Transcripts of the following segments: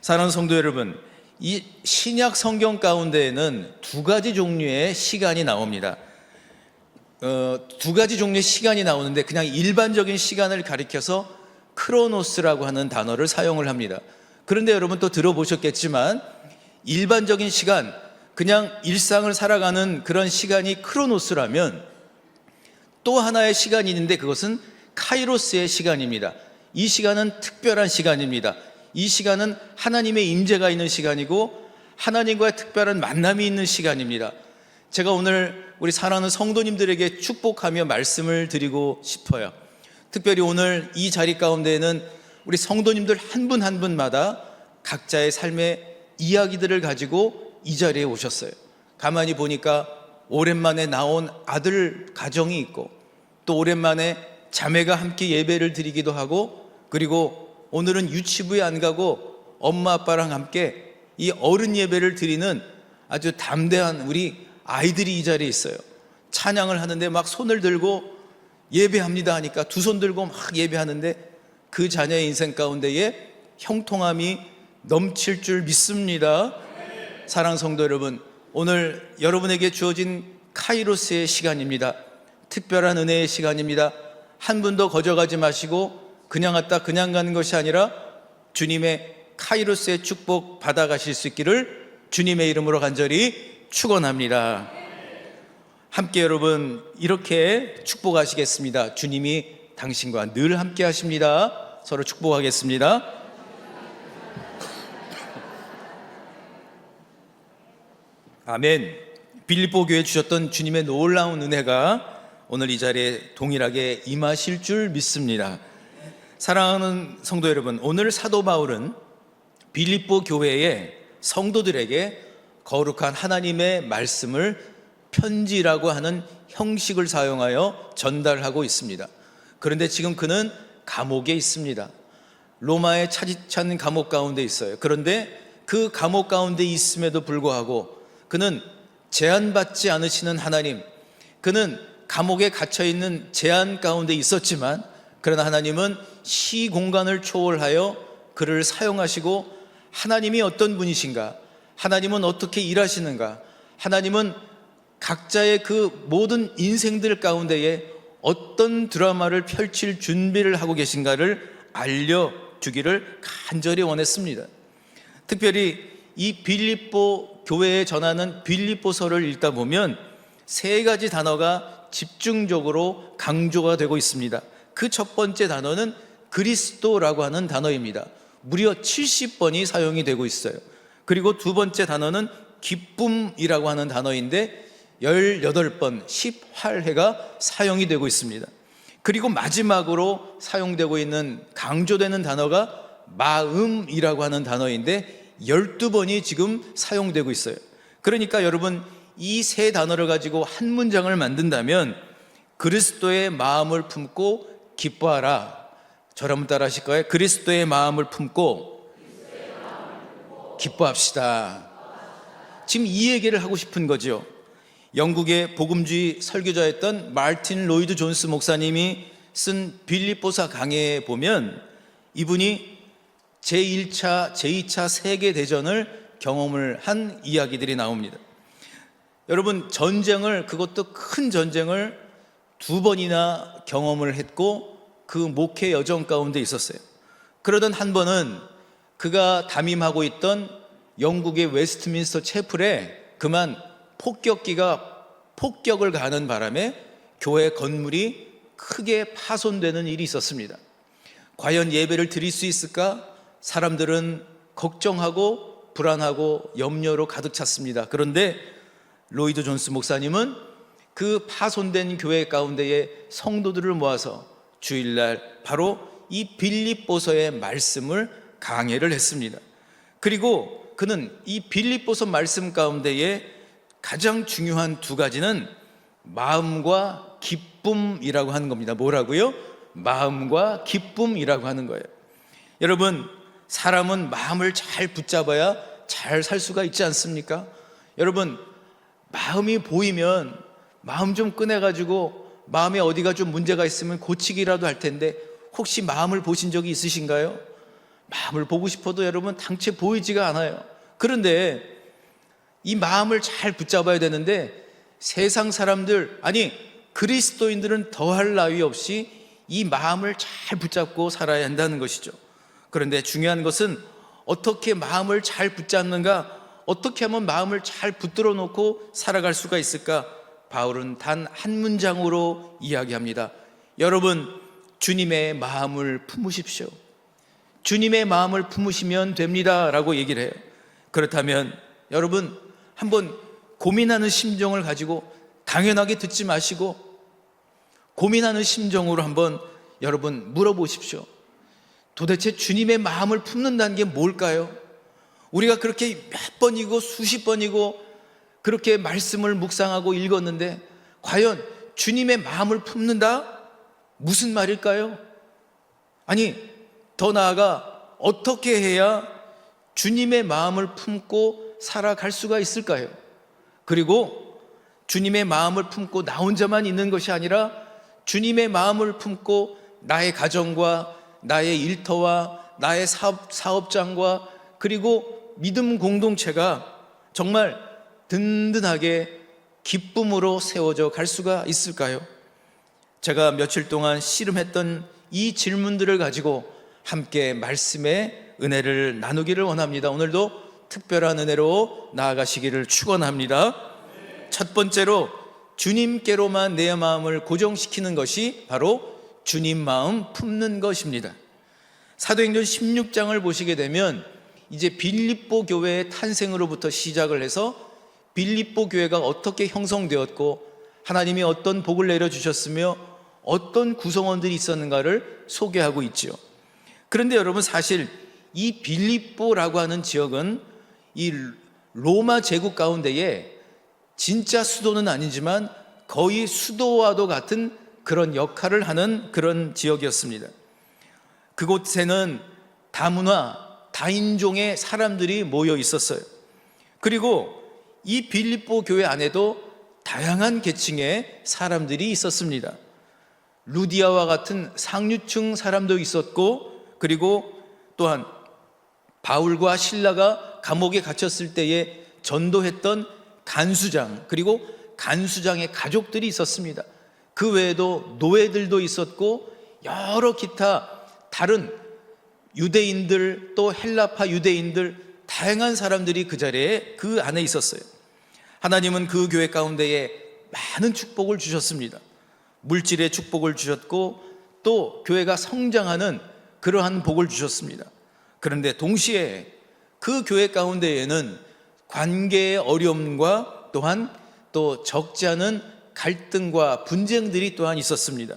사랑하는 성도 여러분, 이 신약 성경 가운데에는 두 가지 종류의 시간이 나옵니다. 두 가지 종류의 시간이 나오는데 그냥 일반적인 시간을 가리켜서 크로노스라고 하는 단어를 사용을 합니다. 그런데 여러분 또 들어보셨겠지만 일반적인 시간, 그냥 일상을 살아가는 그런 시간이 크로노스라면 또 하나의 시간이 있는데 그것은 카이로스의 시간입니다. 이 시간은 특별한 시간입니다. 이 시간은 하나님의 임재가 있는 시간이고 하나님과의 특별한 만남이 있는 시간입니다. 제가 오늘 우리 사랑하는 성도님들에게 축복하며 말씀을 드리고 싶어요. 특별히 오늘 이 자리 가운데에는 우리 성도님들 한 분 한 분마다 각자의 삶의 이야기들을 가지고 이 자리에 오셨어요. 가만히 보니까 오랜만에 나온 아들 가정이 있고 또 오랜만에 자매가 함께 예배를 드리기도 하고, 그리고 오늘은 유치부에 안 가고 엄마 아빠랑 함께 이 어른 예배를 드리는 아주 담대한 우리 아이들이 이 자리에 있어요. 찬양을 하는데 막 손을 들고 예배합니다 하니까 두 손 들고 막 예배하는데 그 자녀의 인생 가운데에 형통함이 넘칠 줄 믿습니다. 사랑하는 성도 여러분, 오늘 여러분에게 주어진 카이로스의 시간입니다. 특별한 은혜의 시간입니다. 한 분도 거저가지 마시고 그냥 왔다 그냥 가는 것이 아니라 주님의 카이로스의 축복 받아가실 수 있기를 주님의 이름으로 간절히 축원합니다. 함께 여러분 이렇게 축복하시겠습니다. 주님이 당신과 늘 함께 하십니다. 서로 축복하겠습니다. 아멘. 빌립보 교회에 주셨던 주님의 놀라운 은혜가 오늘 이 자리에 동일하게 임하실 줄 믿습니다. 사랑하는 성도 여러분, 오늘 사도 바울은 빌립보 교회의 성도들에게 거룩한 하나님의 말씀을 편지라고 하는 형식을 사용하여 전달하고 있습니다. 그런데 지금 그는 감옥에 있습니다. 로마의 차디찬 감옥 가운데 있어요. 그런데 그 감옥 가운데 있음에도 불구하고 그는 제한받지 않으시는 하나님, 그는 감옥에 갇혀있는 제한 가운데 있었지만 그러나 하나님은 시공간을 초월하여 그를 사용하시고, 하나님이 어떤 분이신가, 하나님은 어떻게 일하시는가, 하나님은 각자의 그 모든 인생들 가운데에 어떤 드라마를 펼칠 준비를 하고 계신가를 알려주기를 간절히 원했습니다. 특별히 이 빌립보 교회에 전하는 빌립보서를 읽다 보면 세 가지 단어가 집중적으로 강조가 되고 있습니다. 그 첫 번째 단어는 그리스도라고 하는 단어입니다. 무려 70번이 사용이 되고 있어요. 그리고 두 번째 단어는 기쁨이라고 하는 단어인데 18번 10활해가 사용이 되고 있습니다. 그리고 마지막으로 사용되고 있는 강조되는 단어가 마음이라고 하는 단어인데 12번이 지금 사용되고 있어요. 그러니까 여러분, 이 세 단어를 가지고 한 문장을 만든다면 그리스도의 마음을 품고 기뻐하라. 저를 한번 따라 하실 거예요? 그리스도의 마음을 품고 기뻐합시다. 지금 이 얘기를 하고 싶은 거죠. 영국의 복음주의 설교자였던 마틴 로이드 존스 목사님이 쓴 빌립보서 강해에 보면 이분이 제1차, 제2차 세계대전을 경험을 한 이야기들이 나옵니다. 여러분, 전쟁을, 그것도 큰 전쟁을 두 번이나 경험을 했고 그 목회 여정 가운데 있었어요. 그러던 한 번은 그가 담임하고 있던 영국의 웨스트민스터 채플에 그만 폭격기가 폭격을 가하는 바람에 교회 건물이 크게 파손되는 일이 있었습니다. 과연 예배를 드릴 수 있을까? 사람들은 걱정하고 불안하고 염려로 가득 찼습니다. 그런데 로이드 존스 목사님은 그 파손된 교회 가운데에 성도들을 모아서 주일날 바로 이 빌립보서의 말씀을 강해를 했습니다. 그리고 그는 이 빌립보서 말씀 가운데에 가장 중요한 두 가지는 마음과 기쁨이라고 하는 겁니다. 뭐라고요? 마음과 기쁨이라고 하는 거예요. 여러분, 사람은 마음을 잘 붙잡아야 잘 살 수가 있지 않습니까? 여러분, 마음이 보이면 마음 좀 꺼내가지고 마음에 어디가 좀 문제가 있으면 고치기라도 할 텐데 혹시 마음을 보신 적이 있으신가요? 마음을 보고 싶어도 여러분 당최 보이지가 않아요. 그런데 이 마음을 잘 붙잡아야 되는데 세상 사람들, 아니 그리스도인들은 더할 나위 없이 이 마음을 잘 붙잡고 살아야 한다는 것이죠. 그런데 중요한 것은 어떻게 마음을 잘 붙잡는가, 어떻게 하면 마음을 잘 붙들어 놓고 살아갈 수가 있을까? 바울은 단 한 문장으로 이야기합니다. 여러분, 주님의 마음을 품으십시오. 주님의 마음을 품으시면 됩니다 라고 얘기를 해요. 그렇다면 여러분, 한번 고민하는 심정을 가지고 당연하게 듣지 마시고 고민하는 심정으로 한번 여러분 물어보십시오. 도대체 주님의 마음을 품는다는 게 뭘까요? 우리가 그렇게 몇 번이고 수십 번이고 그렇게 말씀을 묵상하고 읽었는데 과연 주님의 마음을 품는다? 무슨 말일까요? 아니, 더 나아가 어떻게 해야 주님의 마음을 품고 살아갈 수가 있을까요? 그리고 주님의 마음을 품고 나 혼자만 있는 것이 아니라 주님의 마음을 품고 나의 가정과 나의 일터와 나의 사업장과 그리고 믿음 공동체가 정말 든든하게 기쁨으로 세워져 갈 수가 있을까요? 제가 며칠 동안 씨름했던 이 질문들을 가지고 함께 말씀의 은혜를 나누기를 원합니다. 오늘도 특별한 은혜로 나아가시기를 축원합니다. 첫 번째로 주님께로만 내 마음을 고정시키는 것이 바로 주님 마음 품는 것입니다. 사도행전 16장을 보시게 되면 이제 빌립보 교회의 탄생으로부터 시작을 해서 빌립보 교회가 어떻게 형성되었고 하나님이 어떤 복을 내려주셨으며 어떤 구성원들이 있었는가를 소개하고 있죠. 그런데 여러분, 사실 이 빌립보라고 하는 지역은 이 로마 제국 가운데에 진짜 수도는 아니지만 거의 수도와도 같은 그런 역할을 하는 그런 지역이었습니다. 그곳에는 다문화, 다인종의 사람들이 모여 있었어요. 그리고 이 빌립보 교회 안에도 다양한 계층의 사람들이 있었습니다. 루디아와 같은 상류층 사람도 있었고, 그리고 또한 바울과 실라가 감옥에 갇혔을 때에 전도했던 간수장, 그리고 간수장의 가족들이 있었습니다. 그 외에도 노예들도 있었고 여러 기타 다른 유대인들, 또 헬라파 유대인들, 다양한 사람들이 그 자리에 그 안에 있었어요. 하나님은 그 교회 가운데에 많은 축복을 주셨습니다. 물질의 축복을 주셨고 또 교회가 성장하는 그러한 복을 주셨습니다. 그런데 동시에 그 교회 가운데에는 관계의 어려움과 또한 또 적지 않은 갈등과 분쟁들이 또한 있었습니다.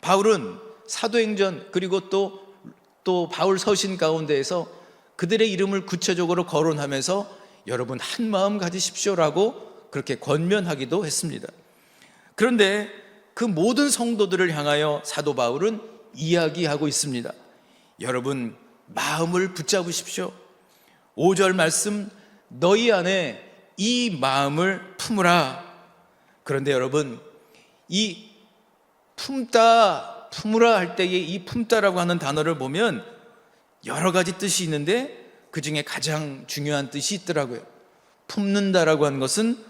바울은 사도행전 그리고 또 바울 서신 가운데에서 그들의 이름을 구체적으로 거론하면서 여러분 한 마음 가지십시오라고 그렇게 권면하기도 했습니다. 그런데 그 모든 성도들을 향하여 사도 바울은 이야기하고 있습니다. 여러분 마음을 붙잡으십시오. 5절 말씀, 너희 안에 이 마음을 품으라. 그런데 여러분, 이 품다, 품으라 할 때에 이 품다라고 하는 단어를 보면 여러 가지 뜻이 있는데 그 중에 가장 중요한 뜻이 있더라고요. 품는다라고 하는 것은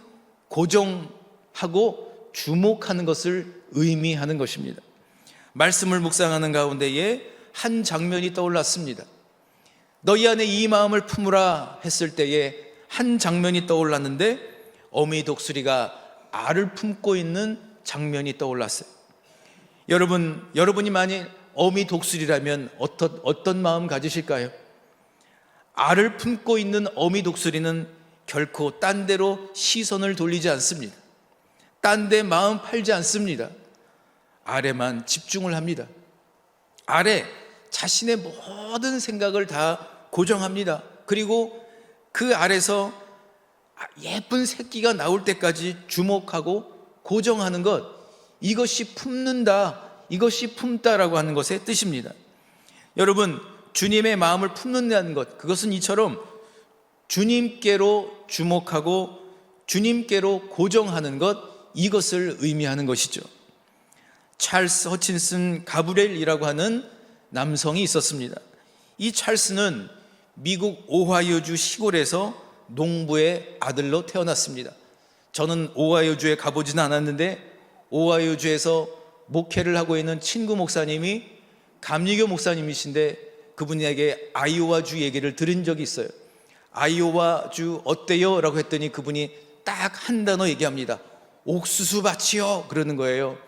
고정하고 주목하는 것을 의미하는 것입니다. 말씀을 묵상하는 가운데에 한 장면이 떠올랐습니다. 너희 안에 이 마음을 품으라 했을 때에 한 장면이 떠올랐는데 어미 독수리가 알을 품고 있는 장면이 떠올랐어요. 여러분이 만약 어미 독수리라면 어떤 마음 가지실까요? 알을 품고 있는 어미 독수리는 결코 딴 데로 시선을 돌리지 않습니다. 딴 데 마음 팔지 않습니다. 알에만 집중을 합니다. 알에 자신의 모든 생각을 다 고정합니다. 그리고 그 알에서 예쁜 새끼가 나올 때까지 주목하고 고정하는 것, 이것이 품는다, 이것이 품다라고 하는 것의 뜻입니다. 여러분, 주님의 마음을 품는다는 것, 그것은 이처럼 주님께로 주목하고 주님께로 고정하는 것, 이것을 의미하는 것이죠. 찰스 허친슨 가브렐이라고 하는 남성이 있었습니다. 이 찰스는 미국 오하이오주 시골에서 농부의 아들로 태어났습니다. 저는 오하이오주에 가보지는 않았는데 오하이오주에서 목회를 하고 있는 친구 목사님이 감리교 목사님이신데 그분에게 아이오와주 얘기를 들은 적이 있어요. 아이오와주 어때요? 라고 했더니 그분이 딱 한 단어 얘기합니다. 옥수수밭이요. 그러는 거예요.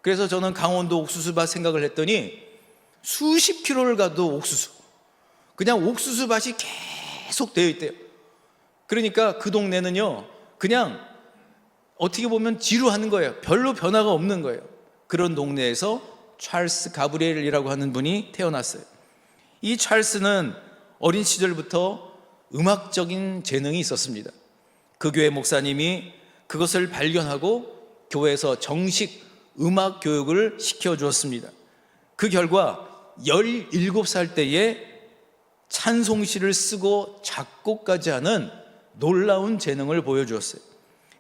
그래서 저는 강원도 옥수수밭 생각을 했더니 수십 킬로를 가도 옥수수, 그냥 옥수수밭이 계속 되어 있대요. 그러니까 그 동네는요 그냥 어떻게 보면 지루하는 거예요. 별로 변화가 없는 거예요. 그런 동네에서 찰스 가브리엘이라고 하는 분이 태어났어요. 이 찰스는 어린 시절부터 음악적인 재능이 있었습니다. 그 교회 목사님이 그것을 발견하고 교회에서 정식 음악 교육을 시켜주었습니다. 그 결과 17살 때에 찬송시를 쓰고 작곡까지 하는 놀라운 재능을 보여주었어요.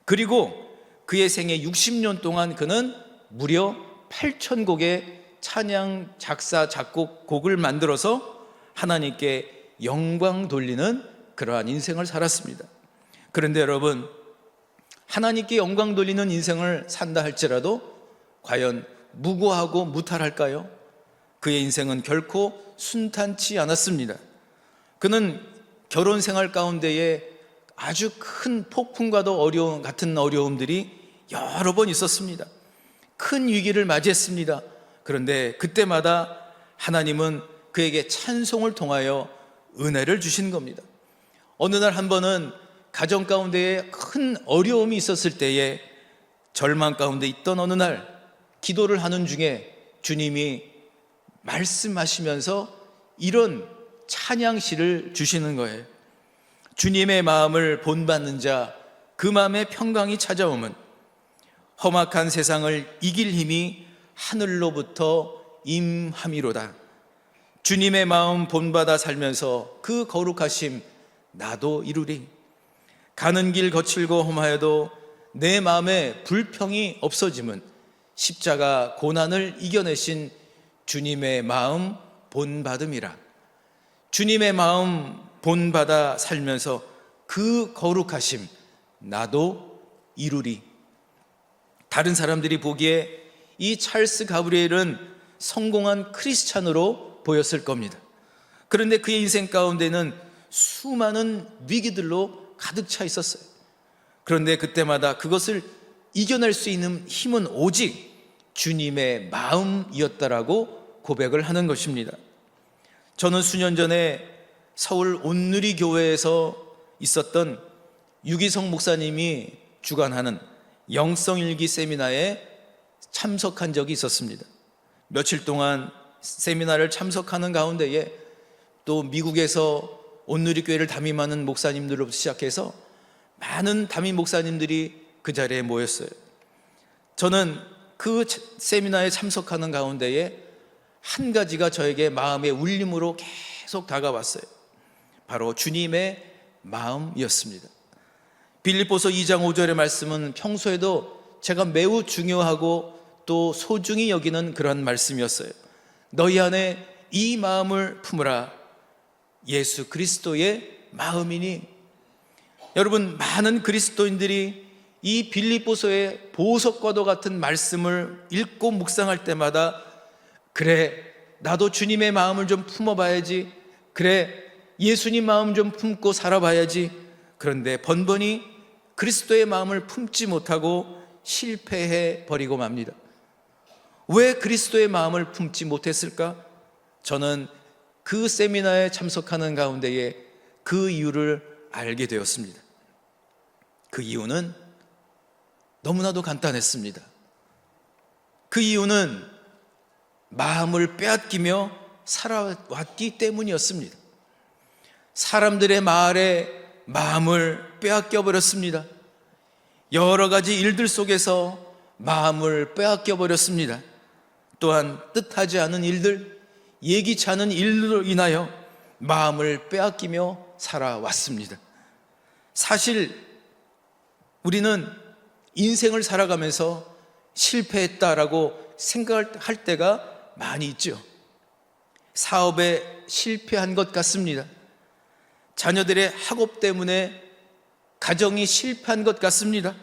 그리고 그의 생애 60년 동안 그는 무려 8,000곡의 찬양 작사 작곡을 만들어서 하나님께 영광 돌리는 그러한 인생을 살았습니다. 그런데 여러분, 하나님께 영광 돌리는 인생을 산다 할지라도 과연 무고하고 무탈할까요? 그의 인생은 결코 순탄치 않았습니다. 그는 결혼 생활 가운데에 아주 큰 폭풍과도 같은 어려움들이 여러 번 있었습니다. 큰 위기를 맞이했습니다. 그런데 그때마다 하나님은 그에게 찬송을 통하여 은혜를 주신 겁니다. 어느 날 한 번은 가정 가운데에 큰 어려움이 있었을 때에 절망 가운데 있던 어느 날 기도를 하는 중에 주님이 말씀하시면서 이런 찬양시를 주시는 거예요. 주님의 마음을 본받는 자, 그 마음에 평강이 찾아오면 험악한 세상을 이길 힘이 하늘로부터 임함이로다. 주님의 마음 본받아 살면서 그 거룩하심 나도 이루리. 가는 길 거칠고 험하여도 내 마음에 불평이 없어짐은 십자가 고난을 이겨내신 주님의 마음 본받음이라. 주님의 마음 본받아 살면서 그 거룩하심 나도 이루리. 다른 사람들이 보기에 이 찰스 가브리엘은 성공한 크리스찬으로 보였을 겁니다. 그런데 그의 인생 가운데는 수많은 위기들로 가득 차 있었어요. 그런데 그때마다 그것을 이겨낼 수 있는 힘은 오직 주님의 마음이었다라고 고백을 하는 것입니다. 저는 수년 전에 서울 온누리 교회에서 있었던 유기성 목사님이 주관하는 영성일기 세미나에 참석한 적이 있었습니다. 며칠 동안 세미나를 참석하는 가운데에 또 미국에서 온누리 교회를 담임하는 목사님들로부터 시작해서 많은 담임 목사님들이 그 자리에 모였어요. 저는 그 세미나에 참석하는 가운데에 한 가지가 저에게 마음의 울림으로 계속 다가왔어요. 바로 주님의 마음이었습니다. 빌립보서 2장 5절의 말씀은 평소에도 제가 매우 중요하고 또 소중히 여기는 그런 말씀이었어요. 너희 안에 이 마음을 품으라. 예수 그리스도의 마음이니. 여러분, 많은 그리스도인들이 이 빌립보서의 보석과도 같은 말씀을 읽고 묵상할 때마다 그래, 나도 주님의 마음을 좀 품어봐야지. 그래, 예수님 마음 좀 품고 살아봐야지. 그런데 번번이 그리스도의 마음을 품지 못하고 실패해 버리고 맙니다. 왜 그리스도의 마음을 품지 못했을까? 저는 그 세미나에 참석하는 가운데에 그 이유를 알게 되었습니다. 그 이유는 너무나도 간단했습니다. 그 이유는 마음을 빼앗기며 살아왔기 때문이었습니다. 사람들의 말에 마음을 빼앗겨 버렸습니다. 여러 가지 일들 속에서 마음을 빼앗겨 버렸습니다. 또한 뜻하지 않은 일들, 예기치 않은 일들로 인하여 마음을 빼앗기며 살아왔습니다. 사실 우리는 인생을 살아가면서 실패했다라고 생각할 때가 많이 있죠. 사업에 실패한 것 같습니다. 자녀들의 학업 때문에 가정이 실패한 것 같습니다.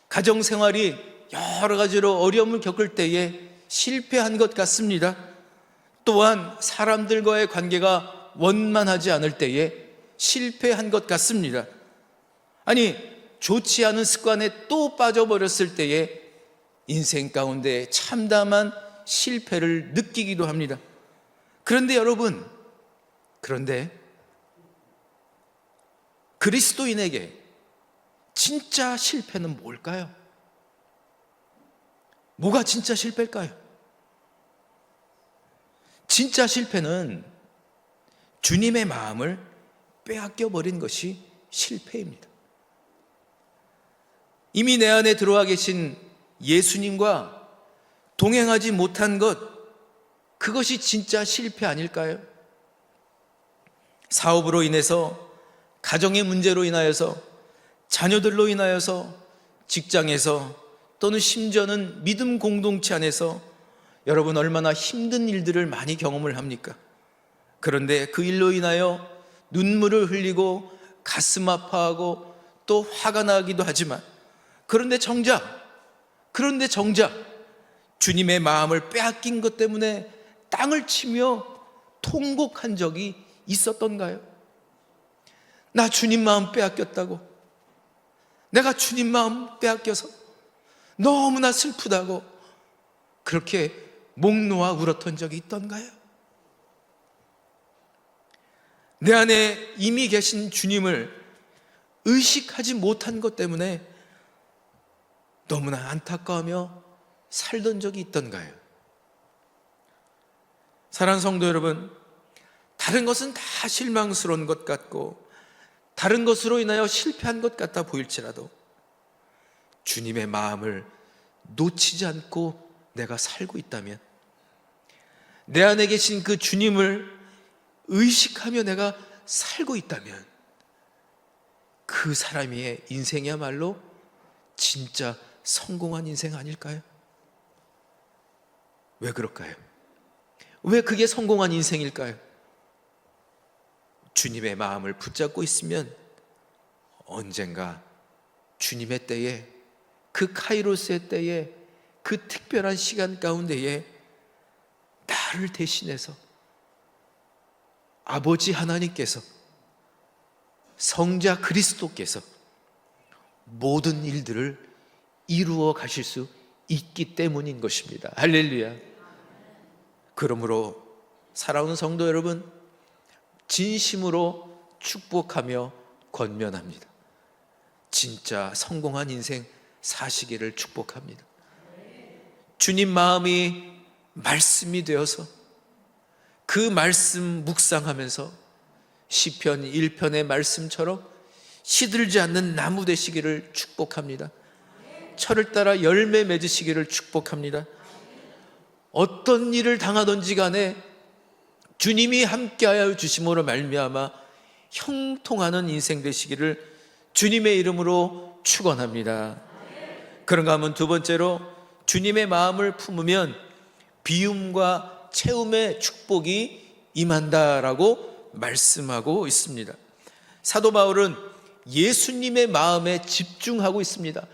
가정 생활이 여러 가지로 어려움을 겪을 때에 실패한 것 같습니다. 또한 사람들과의 관계가 원만하지 않을 때에 실패한 것 같습니다. 아니, 좋지 않은 습관에 또 빠져버렸을 때에 인생 가운데 참담한 실패를 느끼기도 합니다. 그런데 여러분, 그리스도인에게 진짜 실패는 뭘까요? 뭐가 진짜 실패일까요? 진짜 실패는 주님의 마음을 빼앗겨 버린 것이 실패입니다. 이미 내 안에 들어와 계신 예수님과 동행하지 못한 것, 그것이 진짜 실패 아닐까요? 사업으로 인해서, 가정의 문제로 인하여서, 자녀들로 인하여서, 직장에서, 또는 심지어는 믿음 공동체 안에서 여러분 얼마나 힘든 일들을 많이 경험을 합니까? 그런데 그 일로 인하여 눈물을 흘리고 가슴 아파하고 또 화가 나기도 하지만, 그런데 정작 주님의 마음을 빼앗긴 것 때문에 땅을 치며 통곡한 적이 있었던가요? 나 주님 마음 빼앗겼다고, 내가 주님 마음 빼앗겨서 너무나 슬프다고 그렇게 목 놓아 울었던 적이 있던가요? 내 안에 이미 계신 주님을 의식하지 못한 것 때문에 너무나 안타까워하며 살던 적이 있던가요? 사랑하는 성도 여러분, 다른 것은 다 실망스러운 것 같고 다른 것으로 인하여 실패한 것 같아 보일지라도 주님의 마음을 놓치지 않고 내가 살고 있다면, 내 안에 계신 그 주님을 의식하며 내가 살고 있다면, 그 사람의 인생이야말로 진짜 성공한 인생 아닐까요? 왜 그럴까요? 왜 그게 성공한 인생일까요? 주님의 마음을 붙잡고 있으면 언젠가 주님의 때에, 그 카이로스의 때에, 그 특별한 시간 가운데에 나를 대신해서 아버지 하나님께서, 성자 그리스도께서 모든 일들을 이루어 가실 수 있기 때문인 것입니다. 할렐루야. 그러므로 사랑하는 성도 여러분, 진심으로 축복하며 권면합니다. 진짜 성공한 인생 사시기를 축복합니다. 주님 마음이 말씀이 되어서 그 말씀 묵상하면서 시편 1편의 말씀처럼 시들지 않는 나무 되시기를 축복합니다. 철을 따라 열매 맺으시기를 축복합니다. 어떤 일을 당하든지 간에 주님이 함께하여 주심으로 말미암아 형통하는 인생 되시기를 주님의 이름으로 축원합니다. 그런가 하면 두 번째로, 주님의 마음을 품으면 비움과 채움의 축복이 임한다라고 말씀하고 있습니다. 사도 바울은 예수님의 마음에 집중하고 있습니다.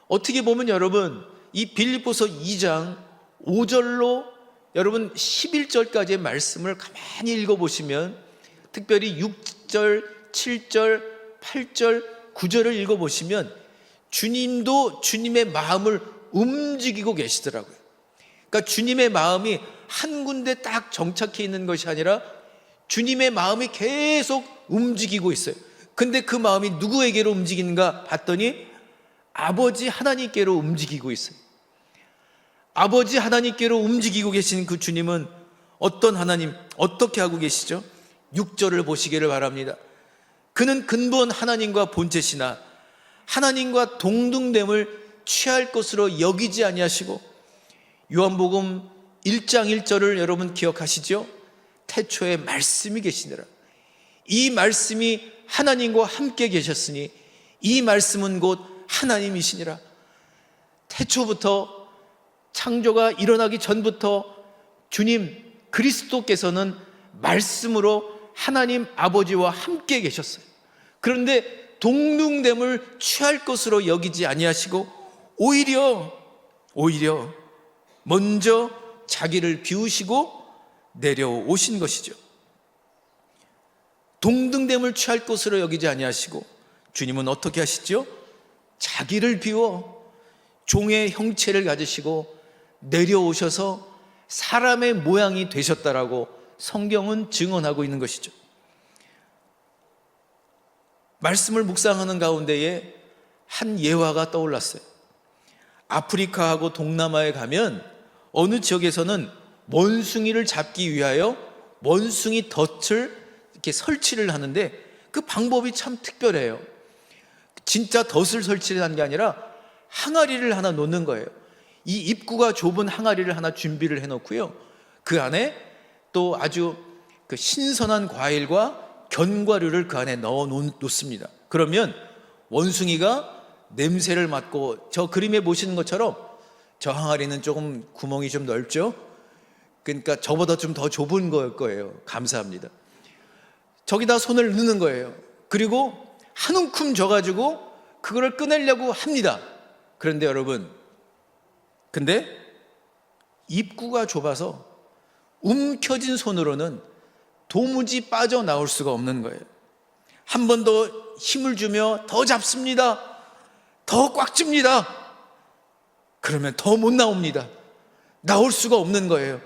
어떻게 보면 여러분, 이 빌립보서 2장 5절로 여러분 11절까지의 말씀을 가만히 읽어보시면, 특별히 6절, 7절, 8절, 9절을 읽어보시면 주님도 주님의 마음을 움직이고 계시더라고요. 그러니까 주님의 마음이 한 군데 딱 정착해 있는 것이 아니라 주님의 마음이 계속 움직이고 있어요. 근데 그 마음이 누구에게로 움직이는가 봤더니 아버지 하나님께로 움직이고 있어요. 아버지 하나님께로 움직이고 계신 그 주님은 어떤 하나님, 어떻게 하고 계시죠? 6절을 보시기를 바랍니다. 그는 근본 하나님과 본체시나 하나님과 동등됨을 취할 것으로 여기지 아니하시고, 요한복음 1장 1절을 여러분 기억하시죠? 태초에 말씀이 계시니라. 이 말씀이 하나님과 함께 계셨으니 이 말씀은 곧 하나님이시니라. 태초부터, 창조가 일어나기 전부터 주님, 그리스도께서는 말씀으로 하나님 아버지와 함께 계셨어요. 그런데 동등됨을 취할 것으로 여기지 아니하시고 오히려 먼저 자기를 비우시고 내려오신 것이죠. 동등됨을 취할 것으로 여기지 아니하시고 주님은 어떻게 하시죠? 자기를 비워 종의 형체를 가지시고 내려오셔서 사람의 모양이 되셨다라고 성경은 증언하고 있는 것이죠. 말씀을 묵상하는 가운데에 한 예화가 떠올랐어요. 아프리카하고 동남아에 가면 어느 지역에서는 원숭이를 잡기 위하여 원숭이 덫을 이렇게 설치를 하는데 그 방법이 참 특별해요. 진짜 덫을 설치를 하는 게 아니라 항아리를 하나 놓는 거예요. 이 입구가 좁은 항아리를 하나 준비를 해놓고요, 그 안에 또 아주 그 신선한 과일과 견과류를 그 안에 넣어 놓습니다. 그러면 원숭이가 냄새를 맡고, 저 그림에 보시는 것처럼 저 항아리는 조금 구멍이 좀 넓죠? 그러니까 저보다 좀 더 좁은 걸 거예요. 감사합니다. 저기다 손을 넣는 거예요. 그리고 한 움큼 져가지고 그거를 꺼내려고 합니다. 그런데 여러분, 근데 입구가 좁아서 움켜진 손으로는 도무지 빠져나올 수가 없는 거예요. 한 번 더 힘을 주며 더 잡습니다. 더 꽉 쥡니다. 그러면 더 못 나옵니다. 나올 수가 없는 거예요.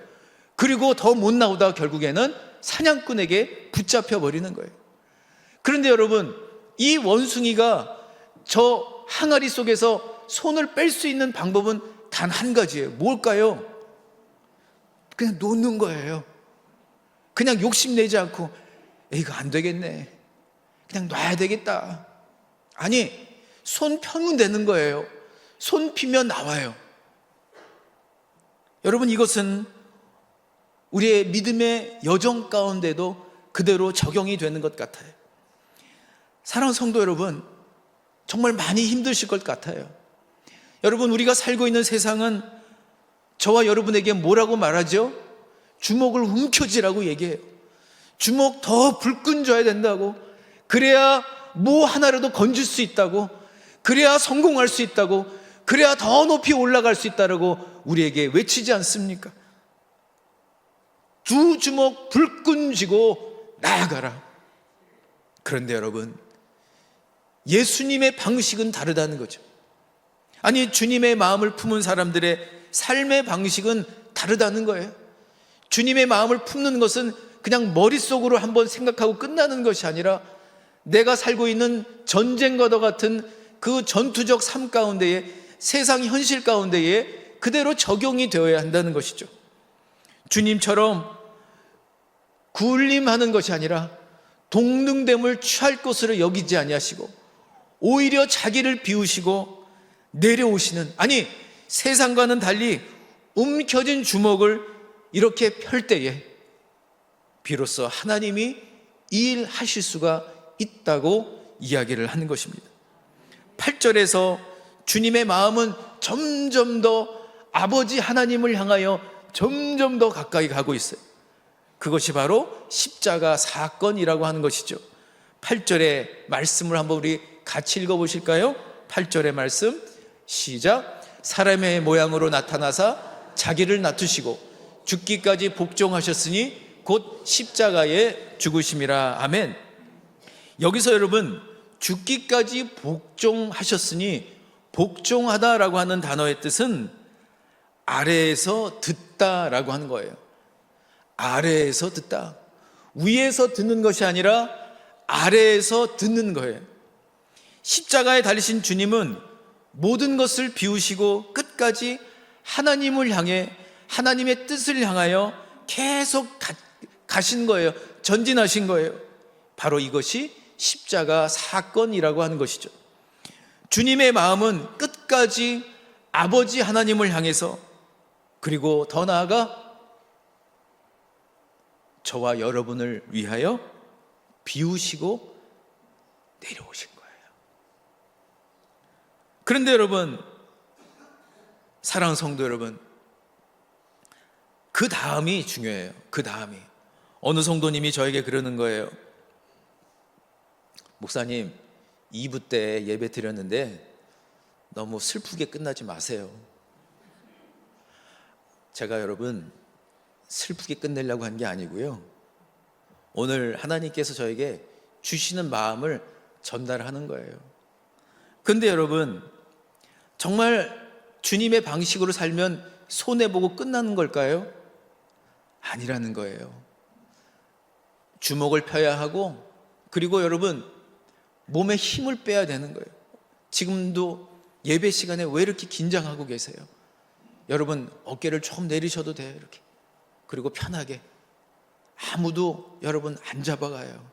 그리고 더 못 나오다가 결국에는 사냥꾼에게 붙잡혀 버리는 거예요. 그런데 여러분, 이 원숭이가 저 항아리 속에서 손을 뺄 수 있는 방법은 단 한 가지예요. 뭘까요? 그냥 놓는 거예요. 그냥 욕심내지 않고 이거 안 되겠네, 그냥 놔야 되겠다. 아니, 손 펴면 되는 거예요. 손 피면 나와요. 여러분, 이것은 우리의 믿음의 여정 가운데도 그대로 적용이 되는 것 같아요. 사랑하는 성도 여러분, 정말 많이 힘드실 것 같아요. 여러분, 우리가 살고 있는 세상은 저와 여러분에게 뭐라고 말하죠? 주먹을 움켜쥐라고 얘기해요. 주먹 더 불끈 져야 된다고, 그래야 뭐 하나라도 건질 수 있다고, 그래야 성공할 수 있다고, 그래야 더 높이 올라갈 수 있다고 우리에게 외치지 않습니까? 두 주먹 불끈 쥐고 나아가라. 그런데 여러분, 예수님의 방식은 다르다는 거죠. 아니, 주님의 마음을 품은 사람들의 삶의 방식은 다르다는 거예요. 주님의 마음을 품는 것은 그냥 머릿속으로 한번 생각하고 끝나는 것이 아니라 내가 살고 있는 전쟁과도 같은 그 전투적 삶 가운데에, 세상 현실 가운데에 그대로 적용이 되어야 한다는 것이죠. 주님처럼 굴림하는 것이 아니라 동등됨을 취할 것으로 여기지 아니하시고 오히려 자기를 비우시고 내려오시는, 아니 세상과는 달리 움켜진 주먹을 이렇게 펼 때에 비로소 하나님이 일하실 수가 있다고 이야기를 하는 것입니다. 8절에서 주님의 마음은 점점 더 아버지 하나님을 향하여 점점 더 가까이 가고 있어요. 그것이 바로 십자가 사건이라고 하는 것이죠. 8절의 말씀을 한번 우리 같이 읽어보실까요? 8절의 말씀 시작. 사람의 모양으로 나타나사 자기를 낮추시고 죽기까지 복종하셨으니 곧 십자가에 죽으심이라. 아멘. 여기서 여러분, 죽기까지 복종하셨으니, 복종하다라고 하는 단어의 뜻은 아래에서 듣다라고 하는 거예요. 아래에서 듣다, 위에서 듣는 것이 아니라 아래에서 듣는 거예요. 십자가에 달리신 주님은 모든 것을 비우시고 끝까지 하나님을 향해, 하나님의 뜻을 향하여 계속 가신 거예요. 전진하신 거예요. 바로 이것이 십자가 사건이라고 하는 것이죠. 주님의 마음은 끝까지 아버지 하나님을 향해서, 그리고 더 나아가 저와 여러분을 위하여 비우시고 내려오신 거예요. 그런데 여러분, 사랑하는 성도 여러분, 그 다음이 중요해요. 그 다음이. 어느 성도님이 저에게 그러는 거예요. 목사님, 2부 때 예배 드렸는데 너무 슬프게 끝나지 마세요. 제가 여러분 슬프게 끝내려고 한 게 아니고요, 오늘 하나님께서 저에게 주시는 마음을 전달하는 거예요. 근데 여러분, 정말 주님의 방식으로 살면 손해보고 끝나는 걸까요? 아니라는 거예요. 주먹을 펴야 하고, 그리고 여러분 몸에 힘을 빼야 되는 거예요. 지금도 예배 시간에 왜 이렇게 긴장하고 계세요? 여러분 어깨를 좀 내리셔도 돼요. 이렇게. 그리고 편하게. 아무도 여러분 안 잡아가요.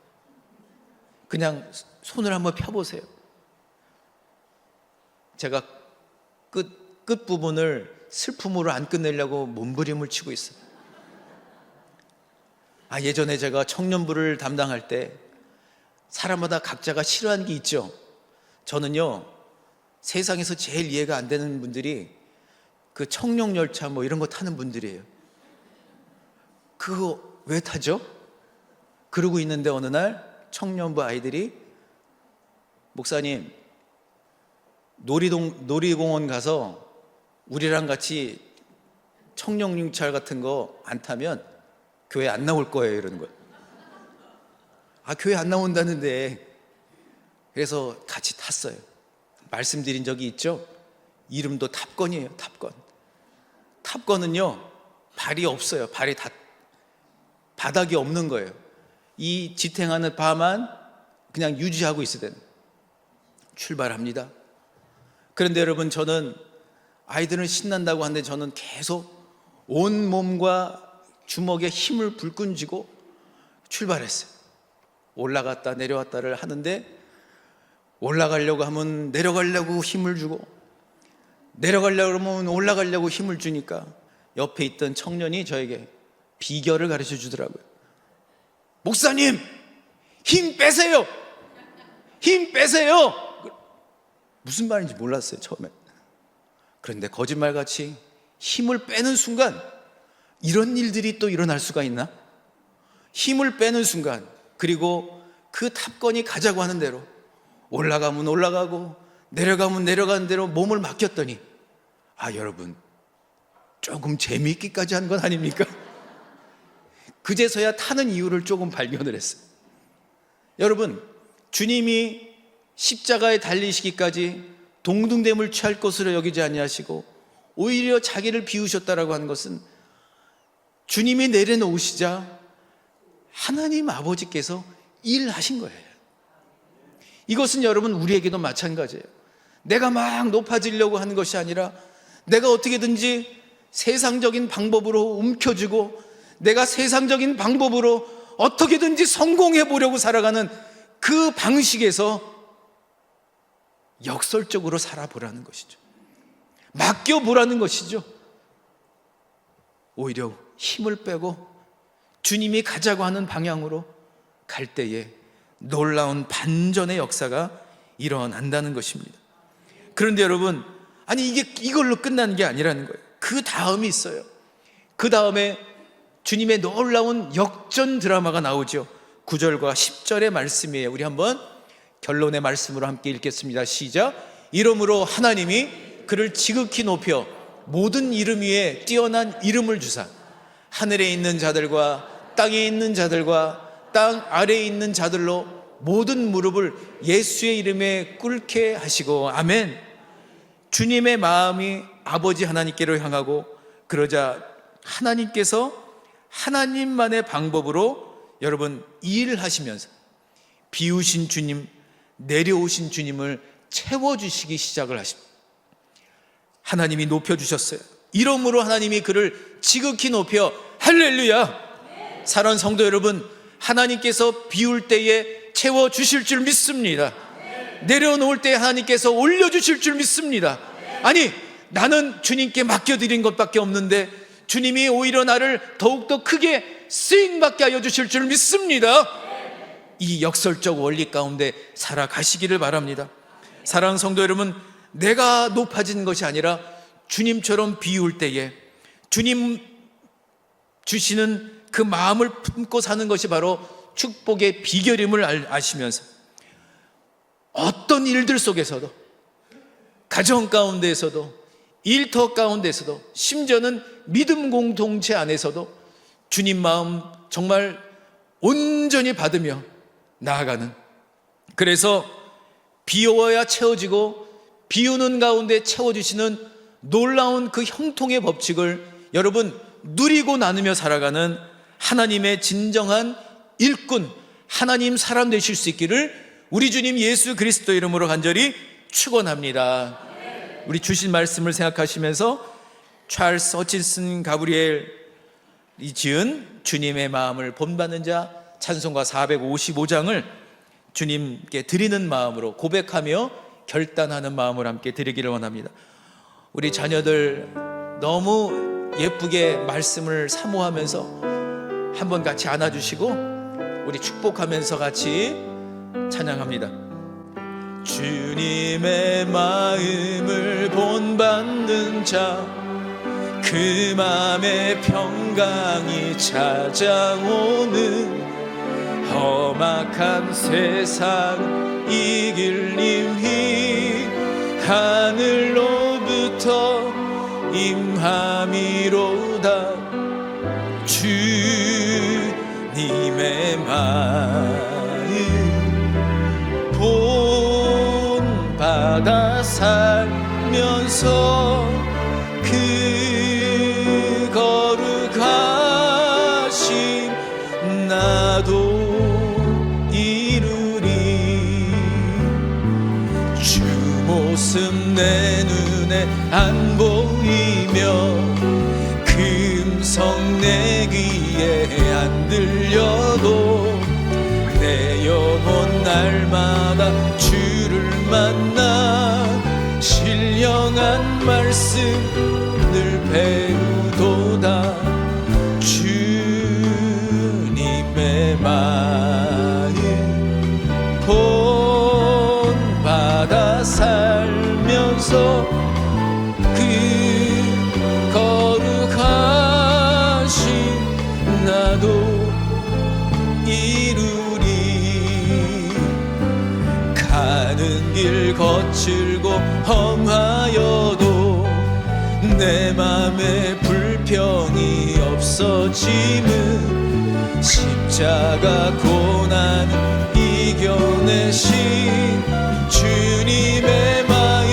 그냥 손을 한번 펴보세요. 제가 끝부분을 슬픔으로 안 끝내려고 몸부림을 치고 있어요. 예전에 제가 청년부를 담당할 때 사람마다 각자가 싫어하는 게 있죠. 저는요, 세상에서 제일 이해가 안 되는 분들이 그 청룡열차 뭐 이런 거 타는 분들이에요. 그거 왜 타죠? 그러고 있는데 어느 날 청년부 아이들이, 목사님, 놀이공원 가서 우리랑 같이 청룡열차 같은 거 안 타면 교회 안 나올 거예요, 이러는 거예요. 교회 안 나온다는데. 그래서 같이 탔어요. 말씀드린 적이 있죠? 이름도 탑건이에요. 탑건. 탑건은요, 발이 없어요. 발이 다 바닥이 없는 거예요. 이 지탱하는 바만 그냥 유지하고 있어야 되는. 출발합니다. 그런데 여러분, 저는 아이들은 신난다고 하는데 저는 계속 온 몸과 주먹에 힘을 불끈 쥐고 출발했어요. 올라갔다 내려왔다를 하는데, 올라가려고 하면 내려가려고 힘을 주고, 내려가려고 하면 올라가려고 힘을 주니까 옆에 있던 청년이 저에게 비결을 가르쳐 주더라고요. 목사님, 힘 빼세요. 힘 빼세요. 무슨 말인지 몰랐어요, 처음에. 그런데 거짓말같이 힘을 빼는 순간, 이런 일들이 또 일어날 수가 있나? 힘을 빼는 순간, 그리고 그 탑건이 가자고 하는 대로 올라가면 올라가고 내려가면 내려가는 대로 몸을 맡겼더니, 여러분, 조금 재미있기까지 한 건 아닙니까? 그제서야 타는 이유를 조금 발견을 했어요. 여러분, 주님이 십자가에 달리시기까지 동등됨을 취할 것으로 여기지 아니하시고 오히려 자기를 비우셨다라고 하는 것은, 주님이 내려놓으시자 하나님 아버지께서 일하신 거예요. 이것은 여러분 우리에게도 마찬가지예요. 내가 막 높아지려고 하는 것이 아니라, 내가 어떻게든지 세상적인 방법으로 움켜쥐고 내가 세상적인 방법으로 어떻게든지 성공해 보려고 살아가는 그 방식에서 역설적으로 살아보라는 것이죠. 맡겨보라는 것이죠. 오히려 힘을 빼고 주님이 가자고 하는 방향으로 갈 때에 놀라운 반전의 역사가 일어난다는 것입니다. 그런데 여러분, 이게 이걸로 끝나는 게 아니라는 거예요. 그 다음이 있어요. 그 다음에 주님의 놀라운 역전 드라마가 나오죠. 9절과 10절의 말씀이에요. 우리 한번 결론의 말씀으로 함께 읽겠습니다. 시작. 이러므로 하나님이 그를 지극히 높여 모든 이름 위에 뛰어난 이름을 주사 하늘에 있는 자들과 땅에 있는 자들과 땅 아래에 있는 자들로 모든 무릎을 예수의 이름에 꿇게 하시고. 아멘. 주님의 마음이 아버지 하나님께로 향하고, 그러자 하나님께서 하나님만의 방법으로 여러분 일하시면서 비우신 주님, 내려오신 주님을 채워주시기 시작을 하십니다. 하나님이 높여주셨어요. 이러므로 하나님이 그를 지극히 높여. 할렐루야. 사랑하는 성도 여러분, 하나님께서 비울 때에 채워주실 줄 믿습니다. 내려놓을 때 하나님께서 올려주실 줄 믿습니다. 나는 주님께 맡겨드린 것밖에 없는데 주님이 오히려 나를 더욱더 크게 쓰임받게 하여 주실 줄 믿습니다. 이 역설적 원리 가운데 살아가시기를 바랍니다. 사랑하는 성도 여러분, 내가 높아진 것이 아니라 주님처럼 비울 때에, 주님 주시는 그 마음을 품고 사는 것이 바로 축복의 비결임을 아시면서 어떤 일들 속에서도, 가정 가운데에서도, 일터 가운데에서도, 심지어는 믿음 공동체 안에서도 주님 마음 정말 온전히 받으며 나아가는, 그래서 비워야 채워지고 비우는 가운데 채워주시는 놀라운 그 형통의 법칙을 여러분 누리고 나누며 살아가는 하나님의 진정한 일꾼, 하나님 사람 되실 수 있기를 우리 주님 예수 그리스도 이름으로 간절히 축원합니다. 우리 주신 말씀을 생각하시면서 찰스 허친슨 가브리엘이 지은 주님의 마음을 본받는 자 찬송가 455장을 주님께 드리는 마음으로 고백하며 결단하는 마음을 함께 드리기를 원합니다. 우리 자녀들 너무 예쁘게 말씀을 사모하면서 한번 같이 안아주시고 우리 축복하면서 같이 찬양합니다. 주님의 마음을 본받는 자, 그 맘에 평강이 찾아오는, 험악한 세상 이길 힘이 하늘로부터 임함이로다. 주님의 마음 본받아 살면서 그 거룩하심 나도 이루리. 주 모습 내 눈에 안 보이며 금성 내 귀에 안 들려도 내 영혼 날마다 주를 만나 신령한 말씀 늘 배우도다. 주님의 마음 본받아 살면서 그 거룩하신 나도 이루리. 가는 길 거칠고 험하여도 내 맘에 불평이 없어짐은 십자가 고난 이겨내신 주님의 마음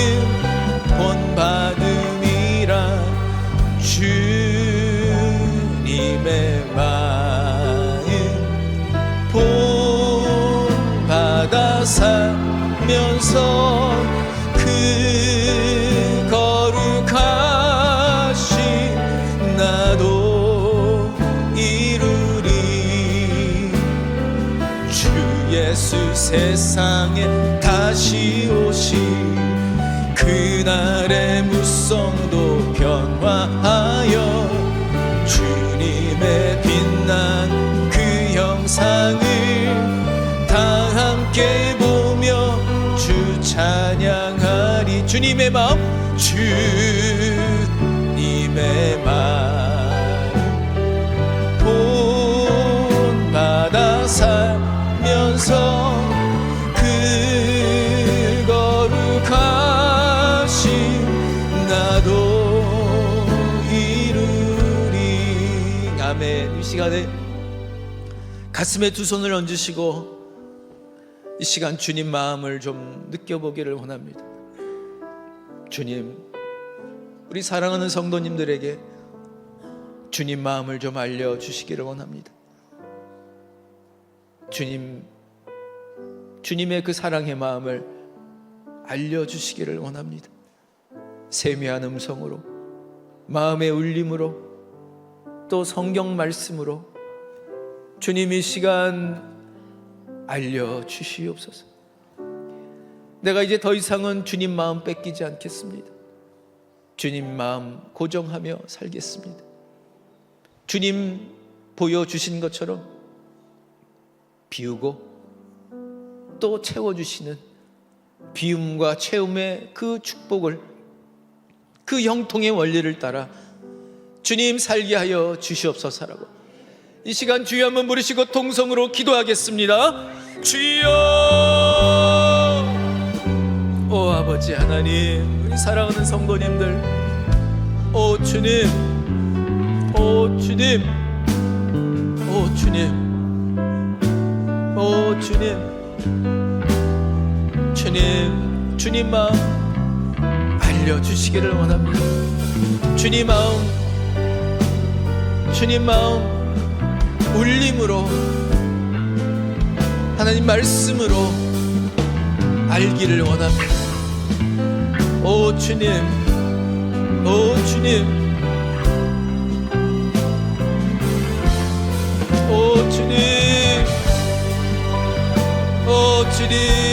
본받음이라. 주님의 마음 본받아 살면서 그 거룩하신 나도 이루리. 주 예수 세상에 다시 오시 그날의 무성도 변화하여 주님의 빛난 그 형상을 다 함께 보며 주 찬양하리. 주님의 마음, 주님의 마음 본받아 살면서 그 거룩하신 나도 이루리. 아멘. 이 시간에 가슴에 두 손을 얹으시고 이 시간 주님 마음을 좀 느껴보기를 원합니다. 주님, 우리 사랑하는 성도님들에게 주님 마음을 좀 알려주시기를 원합니다. 주님의 그 사랑의 마음을 알려주시기를 원합니다. 세미한 음성으로, 마음의 울림으로, 또 성경 말씀으로 주님 이 시간 알려주시옵소서. 내가 이제 더 이상은 주님 마음 뺏기지 않겠습니다. 주님 마음 고정하며 살겠습니다. 주님 보여주신 것처럼 비우고 또 채워주시는 비움과 채움의 그 축복을, 그 형통의 원리를 따라 주님 살게 하여 주시옵소서라고 이 시간 주여 한번 부르시고 통성으로 기도하겠습니다. 주여, 오 아버지 하나님, 우리 사랑하는 성도님들, 오 주님, 오 주님, 오 주님, 오 주님, 주님 마음 알려주시기를 원합니다. 주님 마음 울림으로, 하나님 말씀으로 알기를 원합니다. 오 주님, 오 주님, 오 주님, 오 주님.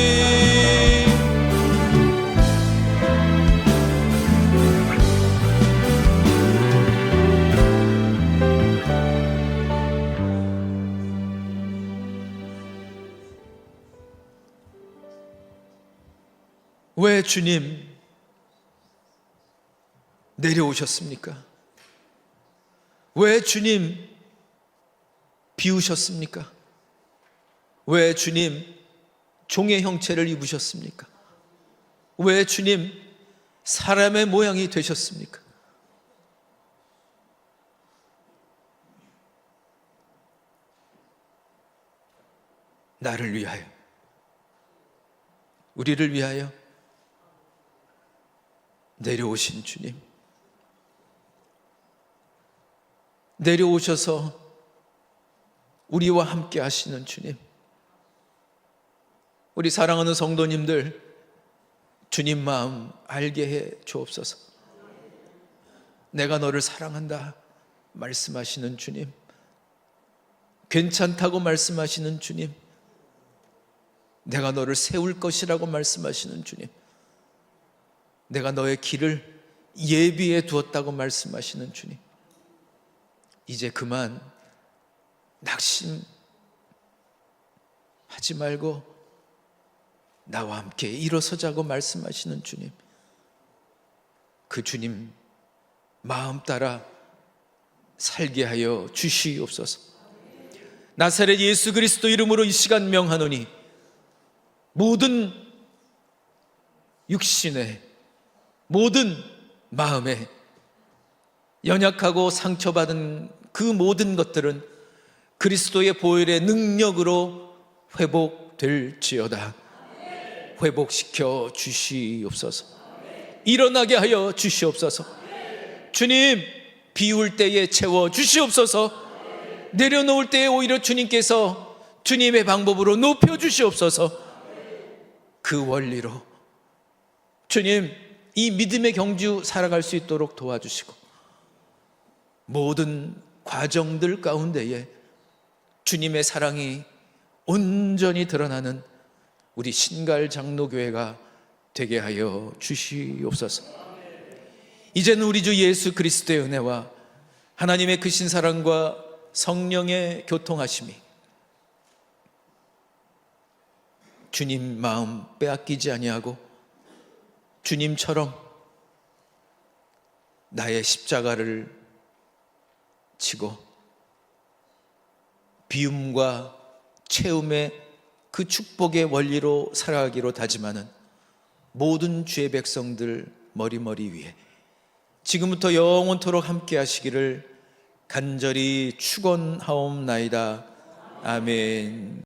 왜 주님 내려오셨습니까? 왜 주님 비우셨습니까? 왜 주님 종의 형체를 입으셨습니까? 왜 주님 사람의 모양이 되셨습니까? 나를 위하여, 우리를 위하여 내려오신 주님, 내려오셔서 우리와 함께 하시는 주님, 우리 사랑하는 성도님들 주님 마음 알게 해 주옵소서. 내가 너를 사랑한다 말씀하시는 주님, 괜찮다고 말씀하시는 주님, 내가 너를 세울 것이라고 말씀하시는 주님, 내가 너의 길을 예비해 두었다고 말씀하시는 주님, 이제 그만 낙심하지 말고 나와 함께 일어서자고 말씀하시는 주님, 그 주님 마음 따라 살게 하여 주시옵소서. 나사렛 예수 그리스도 이름으로 이 시간 명하노니 모든 육신에, 모든 마음에 연약하고 상처받은 그 모든 것들은 그리스도의 보혈의 능력으로 회복될지어다. 회복시켜 주시옵소서. 일어나게 하여 주시옵소서. 주님, 비울 때에 채워 주시옵소서. 내려놓을 때에 오히려 주님께서 주님의 방법으로 높여 주시옵소서. 그 원리로 주님, 이 믿음의 경주 살아갈 수 있도록 도와주시고, 모든 과정들 가운데에 주님의 사랑이 온전히 드러나는 우리 신갈 장로교회가 되게 하여 주시옵소서. 이제는 우리 주 예수 그리스도의 은혜와 하나님의 크신 사랑과 성령의 교통하심이 주님 마음 빼앗기지 아니하고 주님처럼 나의 십자가를 지고 비움과 채움의 그 축복의 원리로 살아가기로 다짐하는 모든 주의 백성들 머리머리 위에 지금부터 영원토록 함께 하시기를 간절히 축원하옵나이다. 아멘.